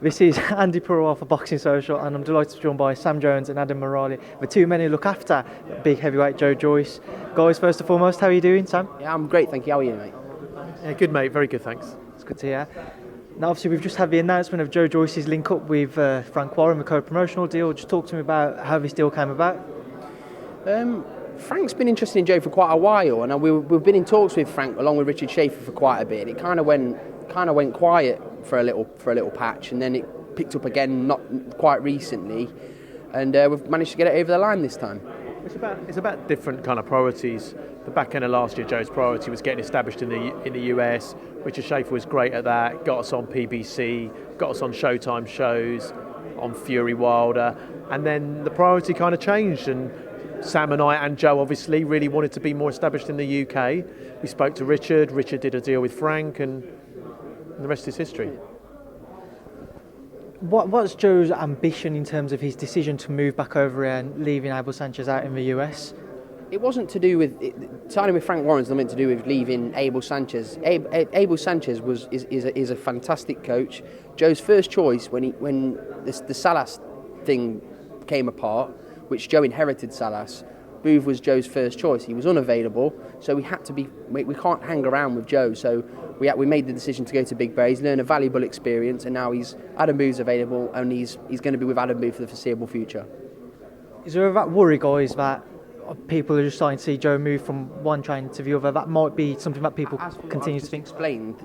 This is Andi Purewal for Boxing Social, and I'm delighted to be joined by Sam Jones and Adam Morallee, the two men who look after big heavyweight Joyce. Guys, first and foremost, how are you doing, Sam? Yeah, I'm great, thank you. How are you, mate? Yeah, good, mate. Very good, thanks. It's good to hear. Now, obviously, we've just had the announcement of Joyce's link up with Frank Warren, the co-promotional deal. Just talk to me about how this deal came about. Frank's been interested in Joe for quite a while, and we've been in talks with Frank along with Richard Schaefer for quite a bit. It kind of went quiet for a little patch, and then it picked up again not quite recently, and we've managed to get it over the line this time. It's about different kind of priorities. The back end of last year, Joe's priority was getting established in the US. Richard Schaefer was great at that. Got us on PBC, got us on Showtime shows, on Fury Wilder, and then the priority kind of changed. And Sam and I and Joe obviously really wanted to be more established in the UK. We spoke to Richard. Richard did a deal with Frank, and the rest is history. What's Joe's ambition in terms of his decision to move back over here and leaving Abel Sanchez out in the US? It wasn't to do with signing with Frank Warren's not meant to do with leaving Abel Sanchez. Abel Sanchez is a fantastic coach. Joe's first choice when the Salas thing came apart, which Joe inherited Salas. Booth was Joe's first choice. He was unavailable, so we can't hang around with Joe. So we made the decision to go to Big Bear. He's learned a valuable experience, and now Adam Booth's available, and he's going to be with Adam Booth for the foreseeable future. Is there that worry, guys, that people are just starting to see Joe move from one train to the other? That might be something that people continue to think. Explained,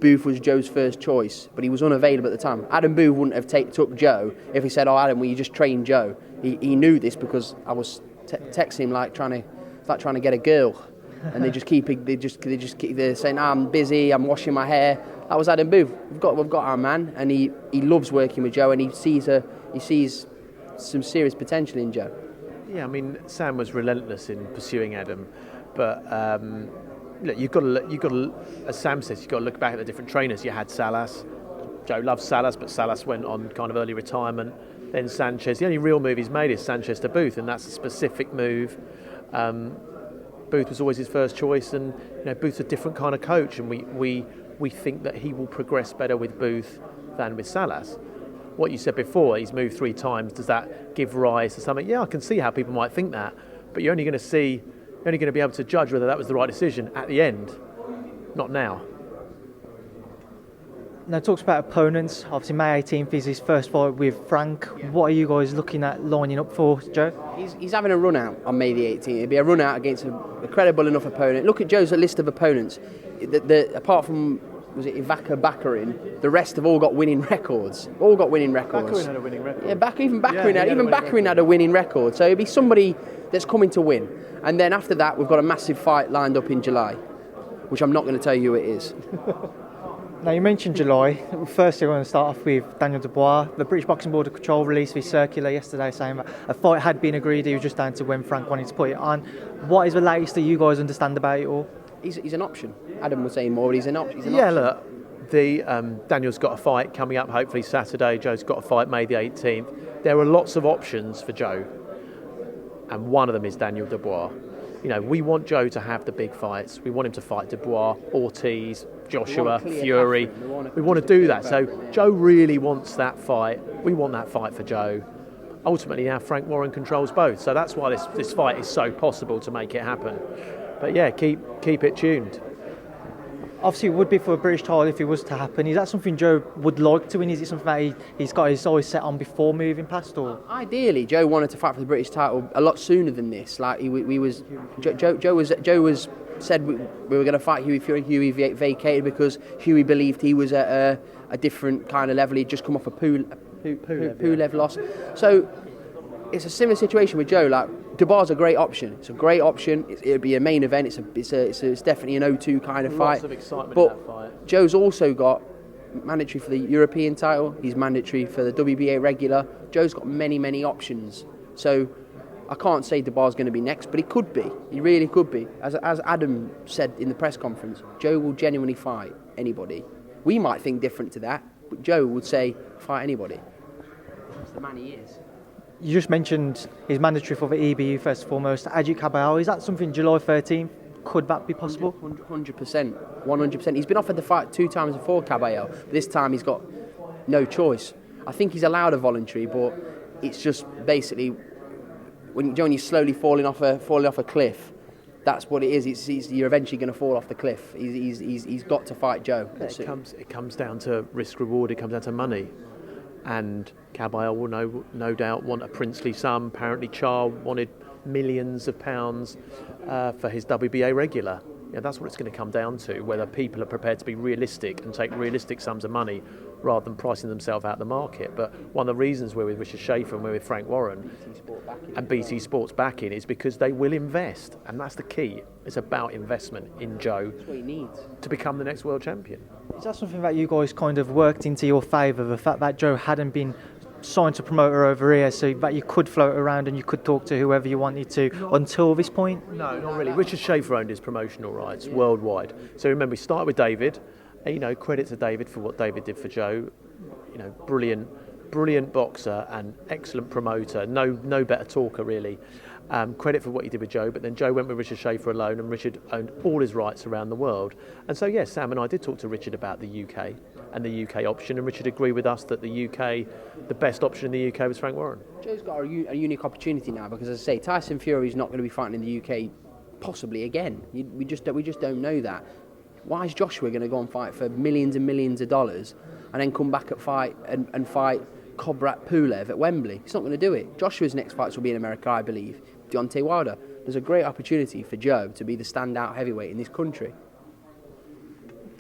Booth was Joe's first choice, but he was unavailable at the time. Adam Booth wouldn't have took Joe if he said, "Oh, Adam, will you just train Joe?" He knew this because I was texting him like trying to get a girl, and they're saying, "I'm busy, I'm washing my hair." That was Adam Booth. We've got our man, and he loves working with Joe, and he sees some serious potential in Joe. Yeah, I mean, Sam was relentless in pursuing Adam, but look, you've got to, as Sam says, you've got to look back at the different trainers. You had Salas. Joe loves Salas, but Salas went on kind of early retirement. Then Sanchez. The only real move he's made is Sanchez to Booth, and that's a specific move. Booth was always his first choice, and Booth's a different kind of coach, and we think that he will progress better with Booth than with Salas. What you said before, he's moved 3 times. Does that give rise to something? Yeah, I can see how people might think that, but you're only going to be able to judge whether that was the right decision at the end, not now. Now, talks about opponents. Obviously, May 18th is his first fight with Frank. Yeah. What are you guys looking at lining up for, Joe? He's having a run out on May the 18th. It'll be a run out against a credible enough opponent. Look at Joe's list of opponents. Apart from, was it Ivaka Bakarin, the rest have all got winning records. Bakarin had a winning record. Yeah, Bakarin had a winning record. So it'll be somebody that's coming to win. And then after that, we've got a massive fight lined up in July, which I'm not going to tell you who it is. Now, you mentioned July. Firstly, I want to start off with Daniel Dubois. The British Boxing Board of Control released this circular yesterday saying that a fight had been agreed. It was just down to when Frank wanted to put it on. What is the latest that you guys understand about it all? He's an option. Adam was saying more, but he's an option. Look, Daniel's got a fight coming up hopefully Saturday. Joe's got a fight May the 18th. There are lots of options for Joe, and one of them is Daniel Dubois. We want Joe to have the big fights. We want him to fight Dubois, Ortiz, Joshua, Fury. We want to do that. So Joe really wants that fight. We want that fight for Joe. Ultimately, now Frank Warren controls both. So that's why this fight is so possible to make it happen. But yeah, keep it tuned. Obviously, it would be for a British title if it was to happen. Is that something Joe would like to win? Is it something that he's got his always set on before moving past? Or ideally, Joe wanted to fight for the British title a lot sooner than this. Like Joe was said we were going to fight Hughie Fury. Hughie vacated because Hughie believed he was at a different kind of level. He'd just come off a Pulev loss. So it's a similar situation with Joe. Like, Dubois is a great option. It's a great option. It'll be a main event. It's definitely an O2 kind of fight. Lots of excitement but in that fight. Joe's also got mandatory for the European title. He's mandatory for the WBA regular. Joe's got many options. So I can't say Dubois is going to be next, but he could be. He really could be. As Adam said in the press conference, Joe will genuinely fight anybody. We might think different to that, but Joe would say fight anybody. That's the man he is. You just mentioned he's mandatory for the EBU first and foremost. Ajit Caballero, is that something July 13th? Could that be possible? 100%. 100%. He's been offered the fight 2 times before, Caballero. This time he's got no choice. I think he's allowed a voluntary, but it's just basically when you're slowly falling off a cliff. That's what it is. You're eventually going to fall off the cliff. He's got to fight Joe. It comes down to risk reward. It comes down to money, and Caballero will no doubt want a princely sum. Apparently, Char wanted millions of pounds for his WBA regular. That's what it's going to come down to. Whether people are prepared to be realistic and take realistic sums of money rather than pricing themselves out of the market. But one of the reasons we're with Richard Schaefer and we're with Frank Warren and BT Sports backing is because they will invest, and that's the key. It's about investment in Joe. That's what he needs to become the next world champion. Is that something that you guys kind of worked into your favour, the fact that Joe hadn't been signed to promoter over here, so that you could float around and you could talk to whoever you wanted to until this point? No, not really. Richard Schaefer owned his promotional rights worldwide. So remember, we started with David. Credit to David for what David did for Joe. Brilliant boxer and excellent promoter. No better talker really. Credit for what he did with Joe, but then Joe went with Richard Schaefer alone, and Richard owned all his rights around the world. And so yes, Sam and I did talk to Richard about the UK and the UK option, and Richard agreed with us that the best option in the UK was Frank Warren. Joe's got a unique opportunity now because, as I say, Tyson Fury's not going to be fighting in the UK possibly again. We just don't know that. Why is Joshua going to go and fight for millions and millions of dollars and then come back and fight Kobrat Pulev at Wembley? He's not going to do it. Joshua's next fights will be in America, I believe. Deontay Wilder. There's a great opportunity for Joe to be the standout heavyweight in this country.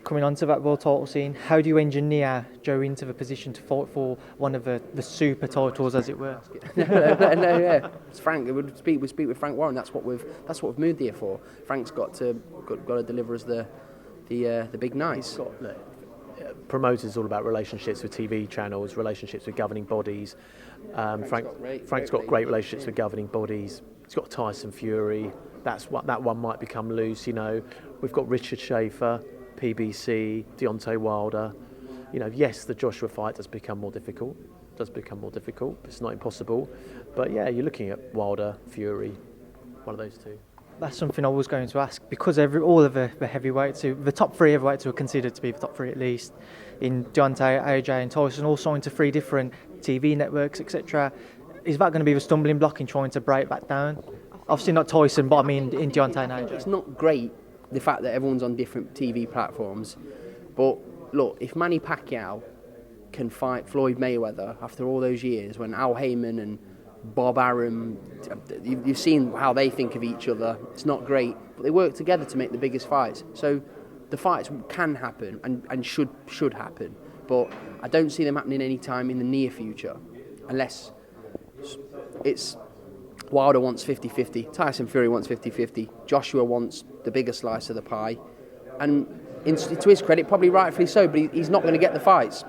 Coming on to that world title scene, how do you engineer Joe into the position to fight for one of the super titles, as it were? Yeah. It's Frank. We speak with Frank Warren. That's what we've moved here for. Frank's got to deliver us the big nights. Promoters all about relationships with TV channels, relationships with governing bodies. Frank's got great relationships with governing bodies. He's got Tyson Fury. That one might become loose. We've got Richard Schaefer, PBC, Deontay Wilder. Yes, the Joshua fight does become more difficult. It's not impossible, but yeah, you're looking at Wilder, Fury, one of those two. That's something I was going to ask, because all of the heavyweights, the top three heavyweights who are considered to be the top three at least, in Deontay, AJ and Tyson, all signed to 3 different TV networks, etc. Is that going to be the stumbling block in trying to break that down? Obviously not Tyson, but I mean in Deontay and AJ. It's not great, the fact that everyone's on different TV platforms, but look, if Manny Pacquiao can fight Floyd Mayweather after all those years, when Al Heyman and Bob Arum, you've seen how they think of each other. It's not great, but they work together to make the biggest fights. So the fights can happen and should happen, but I don't see them happening any time in the near future, unless it's Wilder wants 50-50, Tyson Fury wants 50-50, Joshua wants the bigger slice of the pie, and to his credit, probably rightfully so, but he's not going to get the fights.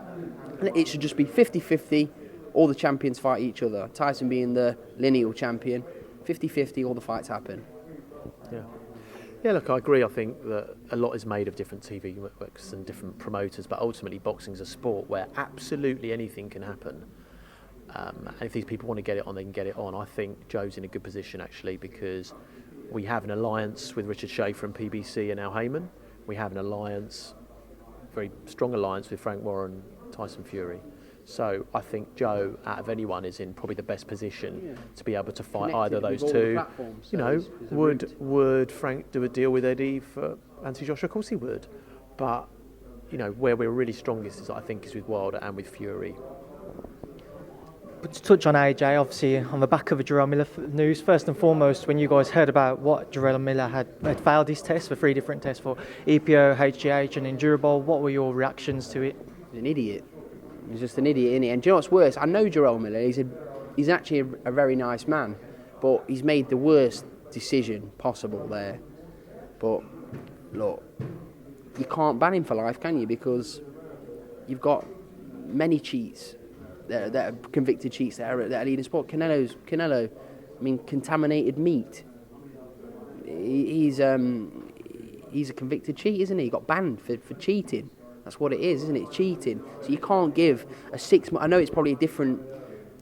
It should just be 50-50. All the champions fight each other. Tyson being the lineal champion, 50-50, all the fights happen. Yeah, look, I agree. I think that a lot is made of different TV networks and different promoters, but ultimately boxing's a sport where absolutely anything can happen. And if these people want to get it on, they can get it on. I think Joe's in a good position, actually, because we have an alliance with Richard Schaefer and PBC and Al Heyman. We have an alliance, very strong alliance with Frank Warren, Tyson Fury. So I think Joe, out of anyone, is in probably the best position to be able to fight either of those two. Would Frank do a deal with Eddie for anti-Joshua? Of course he would. But where we're really strongest is with Wilder and with Fury. But to touch on AJ, obviously on the back of the Jarrell Miller news, first and foremost, when you guys heard about what Jarrell Miller had failed his tests for 3 different tests for EPO, HGH, and Endurable, what were your reactions to it? He's an idiot. He's just an idiot, isn't he? And do you know what's worse? I know Jarrell Miller. He's actually a very nice man, but he's made the worst decision possible there. But look, you can't ban him for life, can you? Because you've got many cheats that are convicted cheats that are leading sport. Canelo, I mean, contaminated meat. He's a convicted cheat, isn't he? He got banned for cheating. That's what it is, isn't it? Cheating. So you can't give a 6 month. I know it's probably a different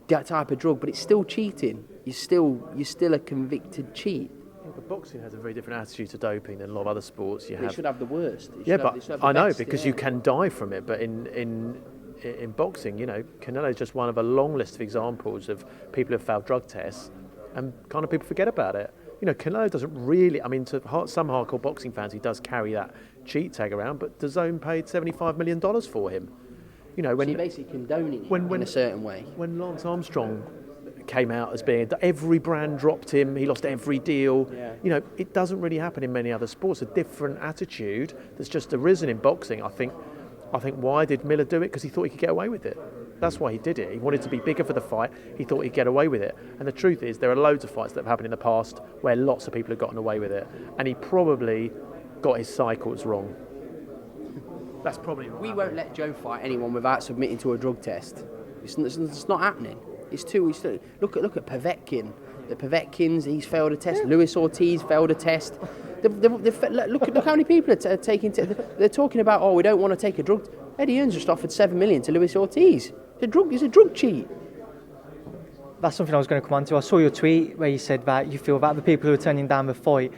type of drug, but it's still cheating. You're still a convicted cheat. Yeah, but boxing has a very different attitude to doping than a lot of other sports. They should have the worst. But I know, because you can die from it. But in in boxing. You know, Canelo is just one of a long list of examples of people who have failed drug tests, and kind of people forget about it. You know, Canelo doesn't really. I mean, to some hardcore boxing fans, he does carry that cheat tag around. But DAZN paid $75 million for him. You know, when so you're basically condoning it in a certain way. When Lance Armstrong came out as being every brand dropped him, he lost every deal. Yeah. You know, it doesn't really happen in many other sports. A different attitude that's just arisen in boxing. I think why did Miller do it? Because he thought he could get away with it. That's why he did it. He wanted to be bigger for the fight. He thought he'd get away with it. And the truth is, there are loads of fights that have happened in the past where lots of people have gotten away with it. And he probably got his cycles wrong. That's probably what happened. Won't let Joe fight anyone without submitting to a drug test. It's not happening. Look at Povetkin. The Povetkins, he's failed a test. Luis Ortiz failed a test. Look how many people are taking. They're talking about, we don't want to take a drug. Eddie Hearn's just offered $7 million to Luis Ortiz. It's a drug cheat. That's something I was going to come on to. I saw your tweet where you said that you feel that the people who are turning down the fight,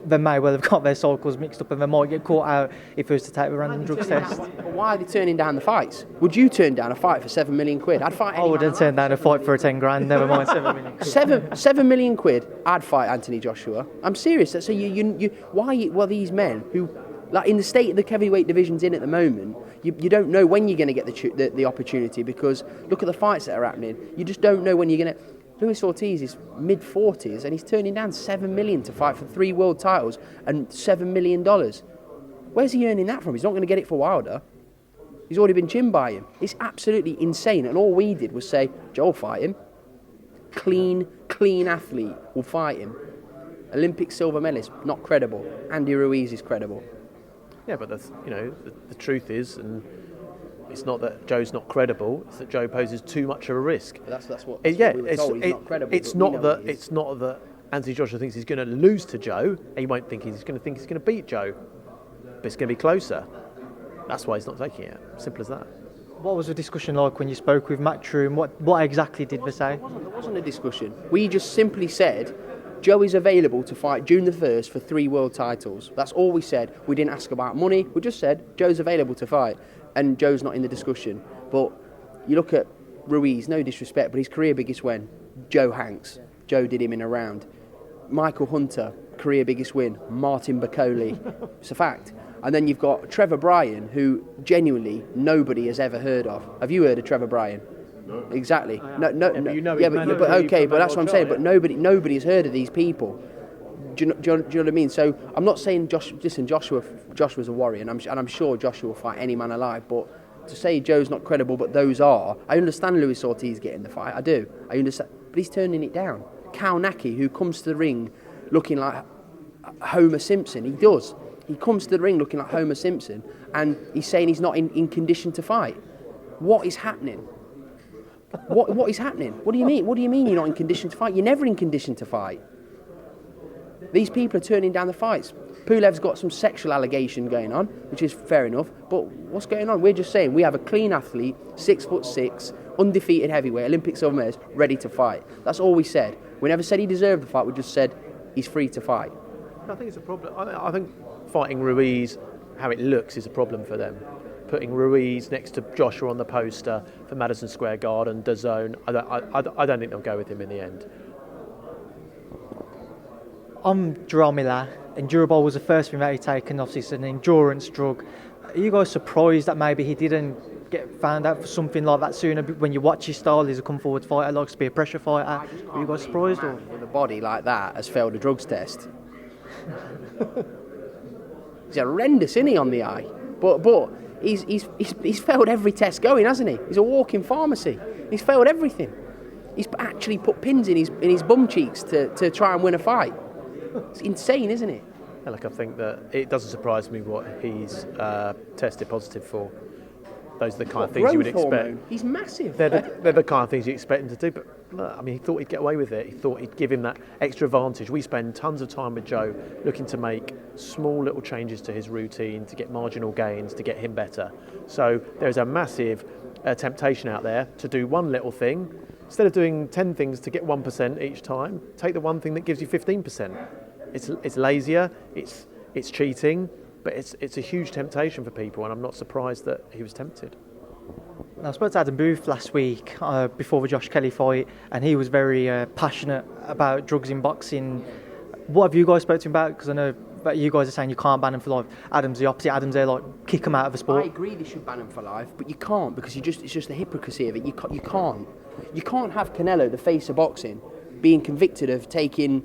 they may well have got their cycles mixed up and they might get caught out if it was to take a random drugs test. But why are they turning down the fights? Would you turn down a fight for £7 million? I'd fight anyone. I wouldn't turn down a fight for a 10 grand, never mind 7 million. £7 million, I'd fight Anthony Joshua. I'm serious. So why these men who, like in the state of the heavyweight division's in at the moment, you don't know when you're going to get the opportunity, because look at the fights that are happening. You just don't know when you're going to. Luis Ortiz is mid-40s and he's turning down $7 million to fight for 3 world titles and $7 million. Where's he earning that from? He's not going to get it for Wilder. He's already been chinned by him. It's absolutely insane. And all we did was say, Joe will fight him. Clean athlete will fight him. Olympic silver medalist, not credible. Andy Ruiz is credible. Yeah, but the truth is, and it's not that Joe's not credible, it's that Joe poses too much of a risk. But that's what we were told. He's not credible. It's not that Anthony Joshua thinks he's going to lose to Joe. He won't think he's going to beat Joe. But it's going to be closer. That's why he's not taking it. Simple as that. What was the discussion like when you spoke with Matchroom? What exactly did they say? There wasn't a discussion. We just simply said, Joe is available to fight June the 1st for 3 world titles. That's all we said. We didn't ask about money. We just said, Joe's available to fight. And Joe's not in the discussion. But you look at Ruiz, no disrespect, but his career biggest win, Joe Hanks. Joe did him in a round. Michael Hunter, career biggest win, Martin Bacoli. It's a fact. And then you've got Trevor Bryan, who genuinely nobody has ever heard of. Have you heard of Trevor Bryan? No. Exactly. No. But okay, but that's what I'm saying. But nobody has heard of these people. Do you know what I mean? So I'm not saying Joshua's a warrior, and I'm sure Joshua will fight any man alive. But to say Joe's not credible, but those are, I understand Luis Ortiz getting the fight. I do. I understand, but he's turning it down. Cal Naki, who comes to the ring looking like Homer Simpson, he does. He comes to the ring looking like Homer Simpson, and he's saying he's not in condition to fight. What is happening? What is happening? What do you mean? What do you mean you're not in condition to fight? You're never in condition to fight. These people are turning down the fights. Pulev's got some sexual allegation going on, which is fair enough, but what's going on? We're just saying we have a clean athlete, 6'6", undefeated heavyweight, Olympic silver medalist, ready to fight. That's all we said. We never said he deserved the fight, we just said he's free to fight. I think it's a problem. I think fighting Ruiz, how it looks, is a problem for them. Putting Ruiz next to Joshua on the poster for Madison Square Garden, DAZN, I don't think they'll go with him in the end. I'm Jarrell Miller, and Dubois was the first thing that he taken. Obviously, it's an endurance drug. Are you guys surprised that maybe he didn't get found out for something like that sooner? When you watch his style, he's a come forward fighter, likes to be a pressure fighter. Are you guys surprised? Or with a body like that has failed a drugs test. He's horrendous, isn't he, on the eye? But he's failed every test going, hasn't he? He's a walking pharmacy. He's failed everything. He's actually put pins in his bum cheeks to try and win a fight. It's insane, isn't it? Yeah, look, I think that it doesn't surprise me what he's tested positive for. Those are the kind of things you would expect. Hormone. He's massive. They're the kind of things you expect him to do. But look, I mean, he thought he'd get away with it. He thought he'd give him that extra advantage. We spend tons of time with Joe looking to make small little changes to his routine, to get marginal gains, to get him better. So there's a massive temptation out there to do one little thing. Instead of doing 10 things to get 1% each time, take the one thing that gives you 15%. It's lazier, it's cheating, but it's a huge temptation for people, and I'm not surprised that he was tempted. I spoke to Adam Booth last week before the Josh Kelly fight, and he was very passionate about drugs in boxing. What have you guys spoken to him about? Because I know that you guys are saying you can't ban him for life. Adam's the opposite. Adam's there like kick him out of the sport. I agree they should ban him for life, but you can't because it's just the hypocrisy of it. You can't have Canelo, the face of boxing, being convicted of taking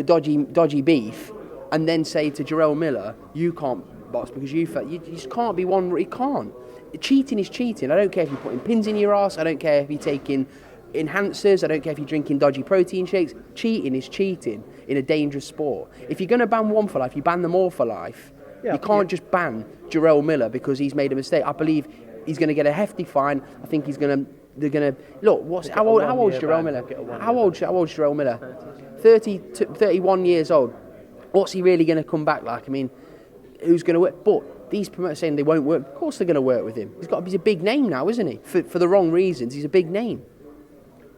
dodgy beef, and then say to Jarrell Miller, you can't box because you just can't be one. You can't. Cheating is cheating. I don't care if you're putting pins in your ass. I don't care if you're taking enhancers. I don't care if you're drinking dodgy protein shakes. Cheating is cheating in a dangerous sport. If you're going to ban one for life, you ban them all for life. Yeah, you can't just ban Jarrell Miller because he's made a mistake. I believe he's going to get a hefty fine. I think they're going to look. How old's Jarrell Miller? How old's Jarrell Miller? 31 years old. What's he really going to come back like? I mean, who's going to work? But these promoters saying they won't work. Of course they're going to work with him. He's a big name now, isn't he? For the wrong reasons, he's a big name.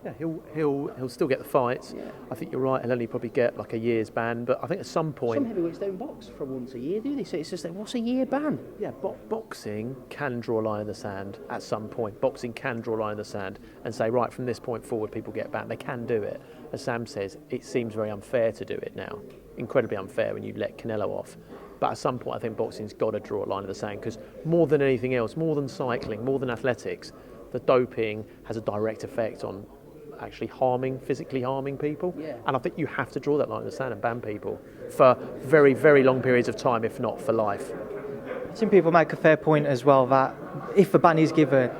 Yeah, he'll still get the fights. Yeah. I think you're right. He'll only probably get like a year's ban, but I think at some point some heavyweights don't box for once a year, do they? So it's just like, what's a year ban? Yeah, boxing can draw a line in the sand at some point. Boxing can draw a line in the sand and say, right, from this point forward, people get banned. They can do it. As Sam says, it seems very unfair to do it now. Incredibly unfair when you let Canelo off. But at some point, I think boxing's got to draw a line in the sand because more than anything else, more than cycling, more than athletics, the doping has a direct effect on actually physically harming people. Yeah. And I think you have to draw that line in the sand and ban people for very, very long periods of time, if not for life. I think people make a fair point as well that if a ban is given,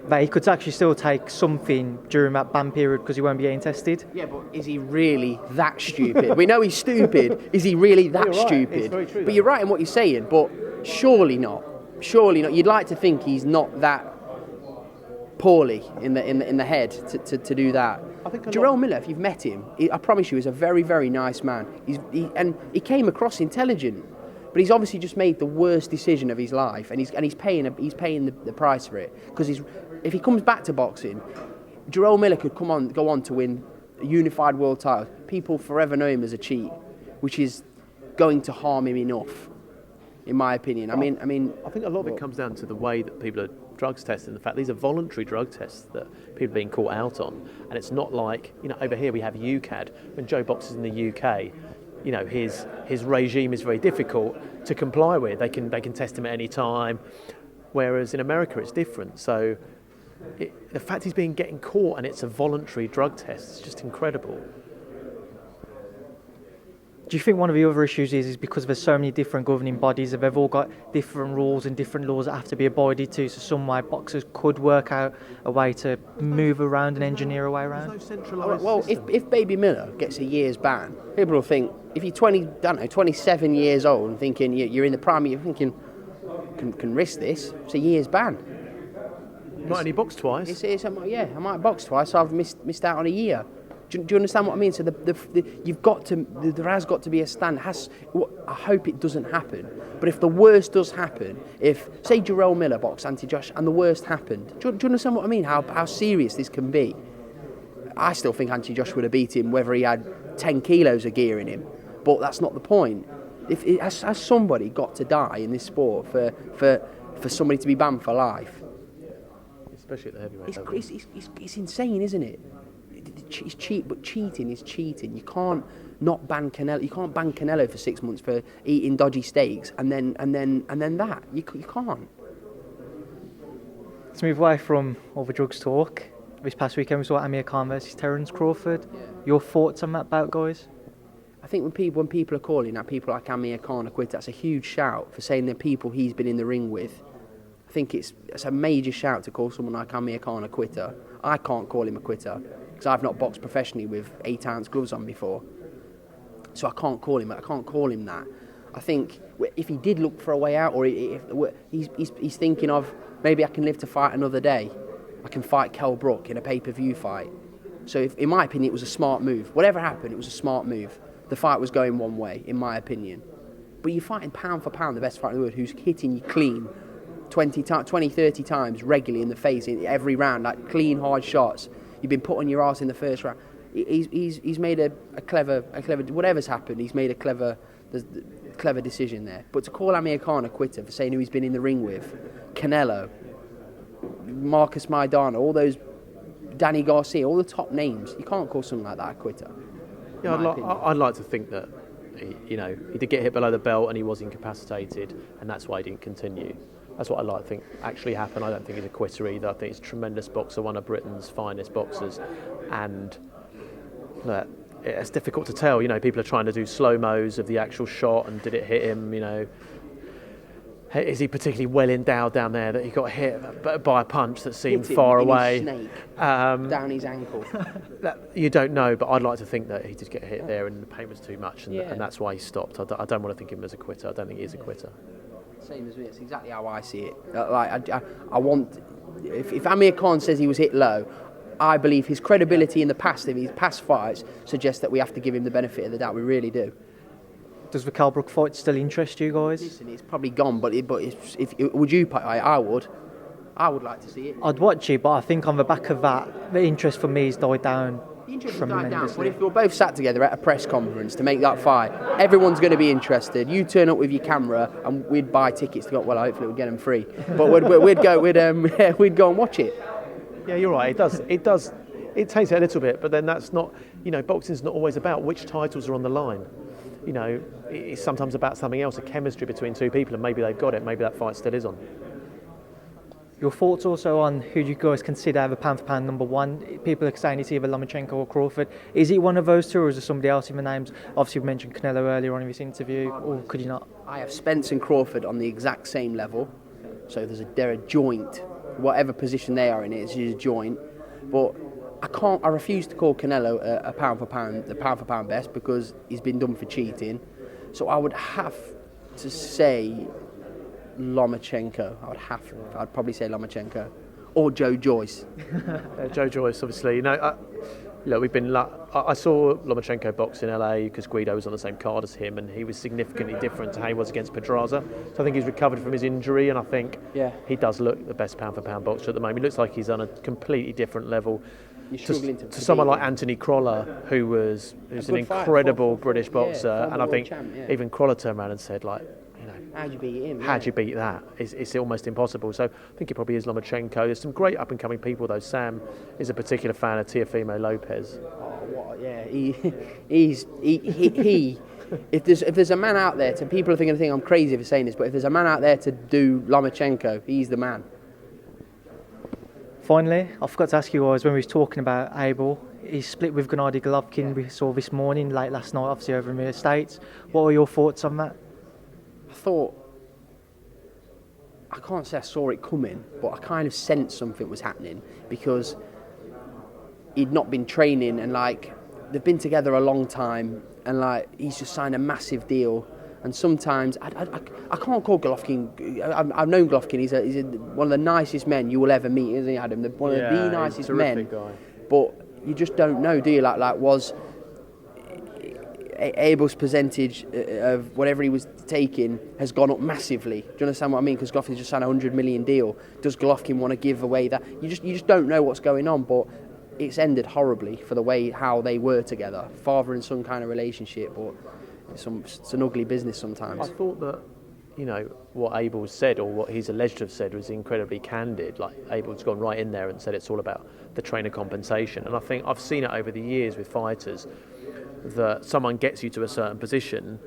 that he could actually still take something during that ban period because he won't be getting tested. Yeah, but is he really that stupid? We know he's stupid. Is he really that stupid? It's very true, but you're right in what you're saying, but surely not. Surely not. You'd like to think he's not that poorly in the head to do that. Jarrell Miller, if you've met him, I promise you, is a very, very nice man. He came across intelligent, but he's obviously just made the worst decision of his life, and he's paying the price for it. Because if he comes back to boxing, Jarrell Miller could go on to win a unified world title. People forever know him as a cheat, which is going to harm him enough, in my opinion. I think a lot of it comes down to the way that people are drugs tested. The fact these are voluntary drug tests that people are being caught out on, and it's not like over here we have UCAD. When Joe boxes in the UK, his regime is very difficult to comply with. They can test him at any time, whereas in America it's different. So the fact he's getting caught and it's a voluntary drug test is just incredible. Do you think one of the other issues is because there's so many different governing bodies, they've all got different rules and different laws that have to be abided to, so some way boxers could work out a way to move around and engineer a way around? There's no centralised well, system. if Baby Miller gets a year's ban, people will think, if you're 27 years old and thinking you're in the prime, you're thinking, can risk this, it's a year's ban. Might only box twice. I might box twice, so I've missed out on a year. Do you understand what I mean? So there has got to be a stand. I hope it doesn't happen. But if the worst does happen, if say Jarrell Miller boxed Anti-Josh and the worst happened, do you understand what I mean? How serious this can be? I still think Anti-Josh would have beat him whether he had 10 kilos of gear in him. But that's not the point. Has somebody got to die in this sport for somebody to be banned for life? Especially at the heavyweight level. It's insane, isn't it? It's cheat, but cheating is cheating. You can't not ban Canelo. You can't ban Canelo for 6 months for eating dodgy steaks, and then that you can't. Let's move away from all the drugs talk. This past weekend we saw Amir Khan versus Terence Crawford. Yeah. Your thoughts on that bout, guys? I think when people are calling out people like Amir Khan a quitter, that's a huge shout for saying they're people he's been in the ring with. I think it's a major shout to call someone like Amir Khan a quitter. I can't call him a quitter because I've not boxed professionally with 8-ounce gloves on before, so I can't call him that. I think if he did look for a way out, or if he's thinking of maybe I can live to fight another day, I can fight Kell Brook in a pay-per-view fight. So in my opinion, it was a smart move. Whatever happened, it was a smart move. The fight was going one way, in my opinion. But you're fighting pound for pound the best fighter in the world, who's hitting you clean 20, 30 times regularly in the face in every round, like clean, hard shots. You've been put on your arse in the first round. He's made a clever, whatever's happened, he's made a clever decision there. But to call Amir Khan a quitter for saying who he's been in the ring with, Canelo, Marcus Maidana, all those Danny Garcia, all the top names. You can't call something like that a quitter. Yeah, I'd like to think that he did get hit below the belt and he was incapacitated, and that's why he didn't continue. That's what I like to think actually happened. I don't think he's a quitter either. I think he's a tremendous boxer, one of Britain's finest boxers, and it's difficult to tell. People are trying to do slow-mos of the actual shot and did it hit him, Is he particularly well endowed down there that he got hit by a punch that seemed far away? Snake, down his ankle. You don't know, but I'd like to think that he did get hit there and the pain was too much, and that's why he stopped. I don't want to think of him as a quitter. I don't think he is a quitter. Same as me. It's exactly how I see it. I want. If Amir Khan says he was hit low, I believe his credibility in the past, in his past fights, suggests that we have to give him the benefit of the doubt. We really do. Does the Kell Brook fight still interest you guys? Listen, it's probably gone, but would you? I would. I would like to see it. I'd watch it, but I think on the back of that, the interest for me has died down. The interest has died down. But if you're both sat together at a press conference to make that fight, everyone's going to be interested. You turn up with your camera, and we'd buy tickets to go. Well, hopefully we'd get them free, but we'd go and watch it. Yeah, you're right. It does. It takes it a little bit, but then that's not. Boxing's not always about which titles are on the line. It's sometimes about something else, a chemistry between two people, and maybe they've got it. Maybe that fight still is on. Your thoughts also on who you guys consider the pound for pound number one? People are saying it's either Lomachenko or Crawford. Is it one of those two, or is there somebody else in the names? Obviously, we mentioned Canelo earlier on in this interview, or could you not? I have Spence and Crawford on the exact same level, so they're a joint. Whatever position they are in, it's a joint. But I refuse to call Canelo a pound for pound best, because he's been done for cheating. So I would have to say Lomachenko. I'd probably say Lomachenko or Joyce. Joyce, obviously. I saw Lomachenko box in LA because Guido was on the same card as him, and he was significantly different to how he was against Pedraza. So I think he's recovered from his injury, and I think he does look the best pound for pound boxer at the moment. He looks like he's on a completely different level. To someone like Anthony Crolla, who's an incredible British boxer, and I think even Crolla turned around and said, how'd you beat him? How'd you beat that? It's almost impossible. So I think it probably is Lomachenko. There's some great up and coming people though. Sam is a particular fan of Teofimo Lopez. He. If there's a man out there, people are going to think I'm crazy for saying this, but if there's a man out there to do Lomachenko, he's the man. Finally, I forgot to ask you guys, when we was talking about Abel, he's split with Gennady Golovkin. We saw this morning, late last night, obviously over in the States. What are your thoughts on that? I can't say I saw it coming, but I kind of sensed something was happening, because he'd not been training, and they've been together a long time, and he's just signed a massive deal. And sometimes I can't call Golovkin. I've known Golovkin. He's one of the nicest men you will ever meet, isn't he, Adam? One of the nicest men. Guy. But you just don't know, do you? Was Abel's percentage of whatever he was taking has gone up massively. Do you understand what I mean? Because Golovkin's just signed a $100 million deal. Does Golovkin want to give away that? You just don't know what's going on. But it's ended horribly for the way how they were together, father and son kind of relationship. But it's an ugly business sometimes. I thought that, what Abel said, or what he's alleged to have said, was incredibly candid. Abel's gone right in there and said it's all about the trainer compensation. And I think I've seen it over the years with fighters, that someone gets you to a certain position,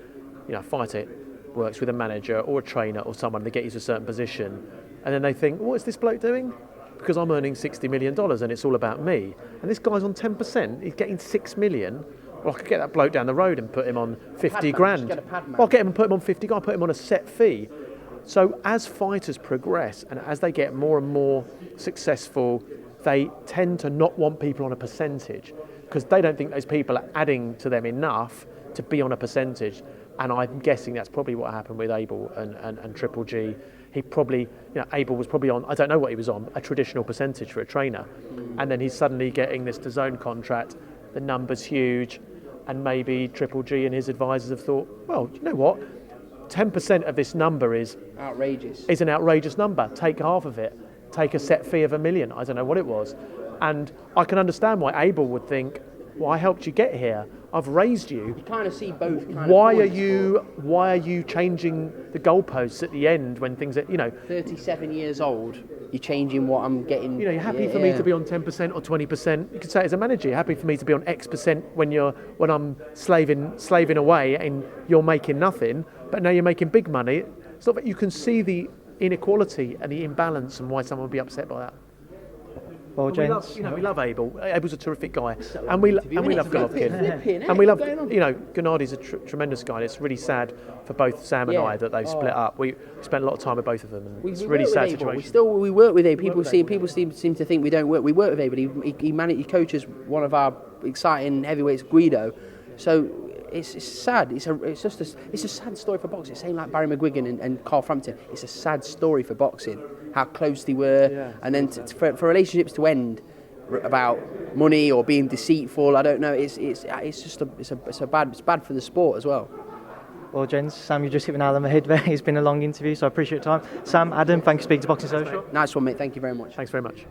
a fighter works with a manager or a trainer or someone, they get you to a certain position, and then they think, what is this bloke doing? Because I'm earning $60 million and it's all about me. And this guy's on 10%, he's getting $6 million. Well, I could get that bloke down the road and put him on 50 grand. I'll get him and put him on 50 grand, put him on a set fee. So as fighters progress and as they get more and more successful, they tend to not want people on a percentage, because they don't think those people are adding to them enough to be on a percentage. And I'm guessing that's probably what happened with Abel and Triple G. He probably, Abel was probably on, I don't know what he was on, a traditional percentage for a trainer. And then he's suddenly getting this DAZN contract, the number's huge, and maybe Triple G and his advisors have thought, well, you know what? 10% of this number is outrageous. Is an outrageous number. Take half of it. Take a set fee of $1 million. I don't know what it was. And I can understand why Abel would think, well, I helped you get here. I've raised you. You kind of see both. Why are you changing the goalposts at the end when things are, 37 years old, you're changing what I'm getting. You're happy for me to be on 10% or 20%. You could say as a manager, you're happy for me to be on X% when I'm slaving away and you're making nothing, but now you're making big money. It's not that you can see the inequality and the imbalance and why someone would be upset by that. Well, we love Abel. Abel's a terrific guy, and we love Golovkin, and we love Gennadi's a tremendous guy. And it's really sad for both Sam and I that they've split up. We spent a lot of time with both of them, and it's a really sad situation. We work with Abel. People seem to think we don't work. We work with Abel. He coaches one of our exciting heavyweights, Guido. So it's sad. It's a sad story for boxing. Same like Barry McGuigan and Carl Frampton. It's a sad story for boxing. How close they were, and then for relationships to end about money or being deceitful. I don't know. It's bad for the sport as well. Well, gents, Sam, you just hit the nail on the head there. It's been a long interview, so I appreciate your time. Sam, Adam, thanks for speaking to Boxing Social. Nice one, mate. Thank you very much. Thanks very much.